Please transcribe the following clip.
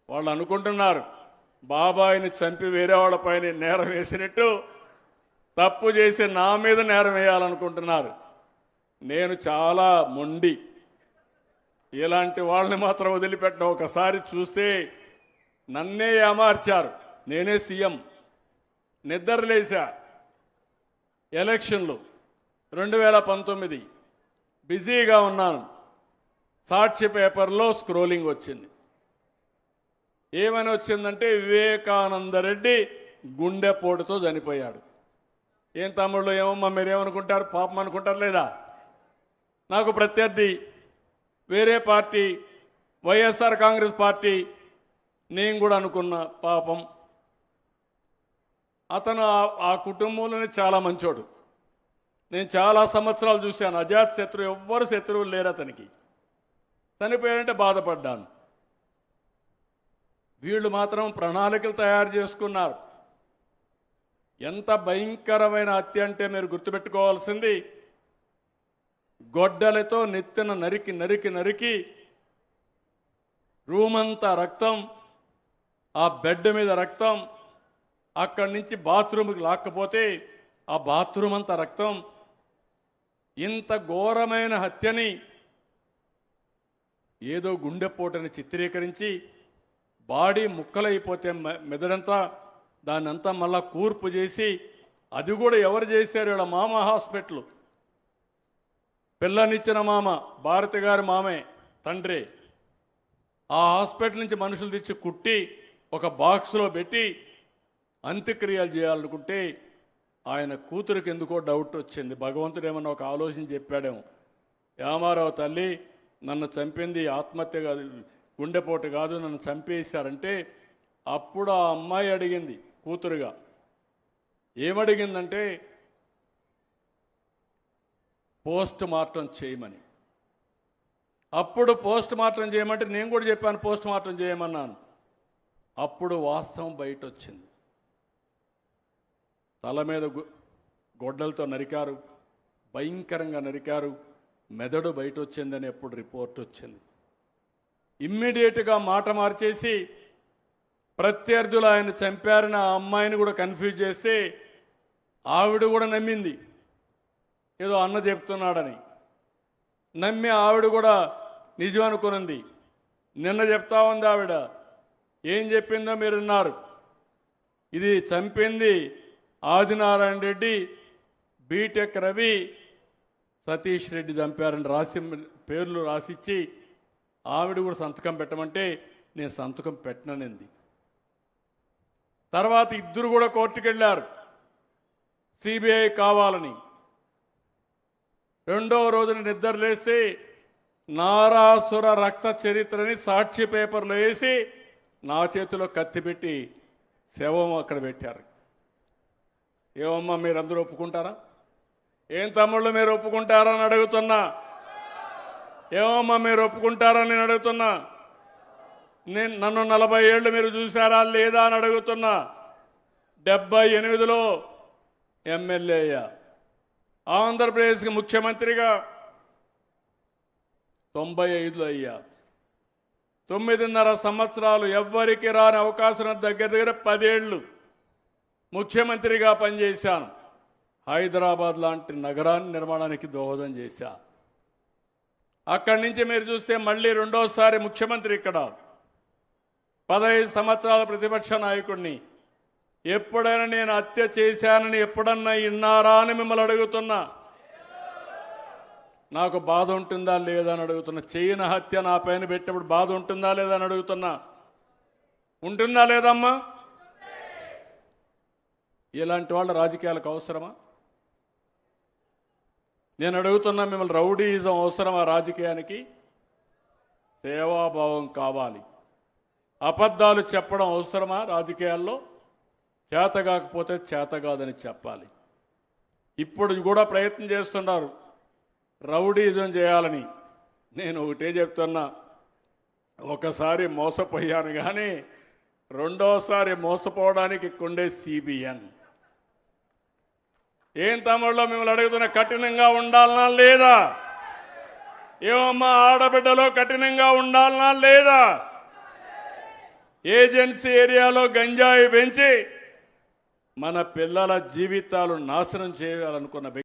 వాళ్ళు అనుకుంటున్నారు బాబాయిని చంపి వేరే వాళ్ళపైన నేరం వేసినట్టు తప్పు చేసి నా మీద నేరం వేయాలనుకుంటున్నారు. నేను చాలా మొండి, ఇలాంటి వాళ్ళని మాత్రం వదిలిపెట్టడం. ఒకసారి చూస్తే నన్నే ఏమార్చారు. నేనే సీఎం, నిద్రలేసా. ఎలక్షన్లు 2019 బిజీగా ఉన్నాను. సాక్షి పేపర్లో స్క్రోలింగ్ వచ్చింది. ఏమని వచ్చిందంటే వివేకానంద రెడ్డి గుండెపోటుతో చనిపోయాడు. ఏం తమ్ముళ్ళు, ఏమమ్మా మీరేమనుకుంటారు? పాపం అనుకుంటారు లేదా? నాకు ప్రత్యర్థి వేరే పార్టీ, వైఎస్ఆర్ కాంగ్రెస్ పార్టీ. నేను కూడా అనుకున్నా పాపం. అతను ఆ కుటుంబంలోనే చాలా మంచోడు. నేను చాలా సంవత్సరాలు చూశాను. అజాత్ శత్రువు, ఎవ్వరు శత్రువులు లేరు అతనికి. చనిపోయాడంటే బాధపడ్డాను. వీళ్ళు మాత్రం ప్రణాళికలు తయారు చేసుకున్నారు. ఎంత భయంకరమైన హత్య అంటే మీరు గుర్తుపెట్టుకోవాల్సింది, గొడ్డలతో నెత్తిన నరికి నరికి నరికి రూమంతా రక్తం, ఆ బెడ్ మీద రక్తం, అక్కడి నుంచి బాత్రూమ్కి లాక్కపోతే ఆ బాత్రూమ్ అంతా రక్తం. ఇంత ఘోరమైన హత్యని ఏదో గుండెపోటని చిత్రీకరించి బాడీ ముక్కలైపోతే మెదడంతా దాన్నంతా మళ్ళా కూర్పు చేసి, అది కూడా ఎవరు చేశారు? వీళ్ళ మామ హాస్పిటల్, పిల్లనిచ్చిన మామ, భారతి గారి మామే, తండ్రి. ఆ హాస్పిటల్ నుంచి మనుషులు తెచ్చి కుట్టి ఒక బాక్స్లో పెట్టి అంత్యక్రియలు చేయాలనుకుంటే ఆయన కూతురికి ఎందుకో డౌట్ వచ్చింది. భగవంతుడు ఏమన్నా ఒక ఆలోచన చెప్పాడేమో. యామారావు తల్లి నన్ను చంపింది ఆత్మహత్య కాదు, గుండెపోటు కాదు, నన్ను చంపేశారంటే అప్పుడు ఆ అమ్మాయి అడిగింది కూతురుగా. ఏమడిగిందంటే పోస్ట్ మార్టం చేయమని. అప్పుడు పోస్ట్ మార్టం చేయమంటే నేను కూడా చెప్పాను పోస్ట్ మార్టం చేయమన్నాను. అప్పుడు వాస్తవం బయట వచ్చింది. తల మీద గొడ్డలతో నరికారు, భయంకరంగా నరికారు, మెదడు బయట వచ్చిందని ఎప్పుడు రిపోర్ట్ వచ్చింది. ఇమ్మీడియట్గా మాట మార్చేసి ప్రత్యర్థులు ఆయన చంపారని ఆ అమ్మాయిని కూడా కన్ఫ్యూజ్ చేస్తే ఆవిడ కూడా నమ్మింది, ఏదో అన్న చెప్తున్నాడని నమ్మి ఆవిడ కూడా నిజం అనుకున్నది. నిన్న చెప్తా ఉంది ఆవిడ. ఏం చెప్పిందో మీరు విన్నారు. ఇది చంపింది ఆదినారాయణ రెడ్డి, బీటెక్ రవి, సతీష్ రెడ్డి చంపారని రాసి పేర్లు రాసిచ్చి ఆవిడ కూడా సంతకం పెట్టమంటే నేను సంతకం పెట్టననింది. తర్వాత ఇద్దరు కూడా కోర్టుకు వెళ్ళారు సిబిఐ కావాలని. రెండవ రోజున నిద్రలేసి నారాసుర రక్త చరిత్రని సాక్షి పేపర్లో వేసి నా చేతిలో కత్తి పెట్టి శవం అక్కడ పెట్టారు. ఏమమ్మా మీరందరూ ఒప్పుకుంటారా? ఏం తమ్ముళ్ళు మీరు ఒప్పుకుంటారా అని అడుగుతున్నా. ఏమమ్మా మీరు ఒప్పుకుంటారా నేను అడుగుతున్నా. నన్ను 40 ఏళ్ళు మీరు చూసారా లేదా అని అడుగుతున్నా. 78లో ఎమ్మెల్యే అయ్యా, ఆంధ్రప్రదేశ్కి ముఖ్యమంత్రిగా 95లో అయ్యా. 9.5 సంవత్సరాలు ఎవ్వరికి రాని అవకాశం, దగ్గర 10 ఏళ్ళు ముఖ్యమంత్రిగా పనిచేశాను. హైదరాబాద్ లాంటి నగరాన్ని నిర్మాణానికి దోహదం చేశా. అక్కడి నుంచి మీరు చూస్తే మళ్ళీ రెండోసారి ముఖ్యమంత్రి ఇక్కడ. 15 సంవత్సరాల ప్రతిపక్ష నాయకుడిని. ఎప్పుడైనా నేను హత్య చేశానని ఎప్పుడన్నా విన్నారా అని మిమ్మల్ని అడుగుతున్నా. నాకు బాధ ఉంటుందా లేదా అని అడుగుతున్నా. చేయని హత్య నా పైన పెట్టినప్పుడు బాధ ఉంటుందా లేదా అని అడుగుతున్నా. ఉంటుందా లేదమ్మా? ఇలాంటి వాళ్ళ రాజకీయాలకు అవసరమా? నేను అడుగుతున్నా మిమ్మల్ని, రౌడీయిజం అవసరమా రాజకీయానికి? సేవాభావం కావాలి. అబద్ధాలు చెప్పడం అవసరమా రాజకీయాల్లో? చేత కాకపోతే చేత కాదని చెప్పాలి. ఇప్పుడు కూడా ప్రయత్నం చేస్తున్నారు రౌడీయిజం చేయాలని. నేను ఒకటే చెప్తున్నా, ఒకసారి మోసపోయాను కానీ రెండోసారి మోసపోవడానికి కొండే సిబిఎన్. ఏం తమ్ముళ్ళో మిమ్మల్ని అడుగుతున్న, కఠినంగా ఉండాలనా లేదా? ఏమమ్మా ఆడబిడ్డలో కఠినంగా ఉండాలనా లేదా? ఏజెన్సీ ఏరియాలో గంజాయి పెంచి మన పిల్లల జీవితాలు నాశనం చేయాలనుకున్న వ్యక్తి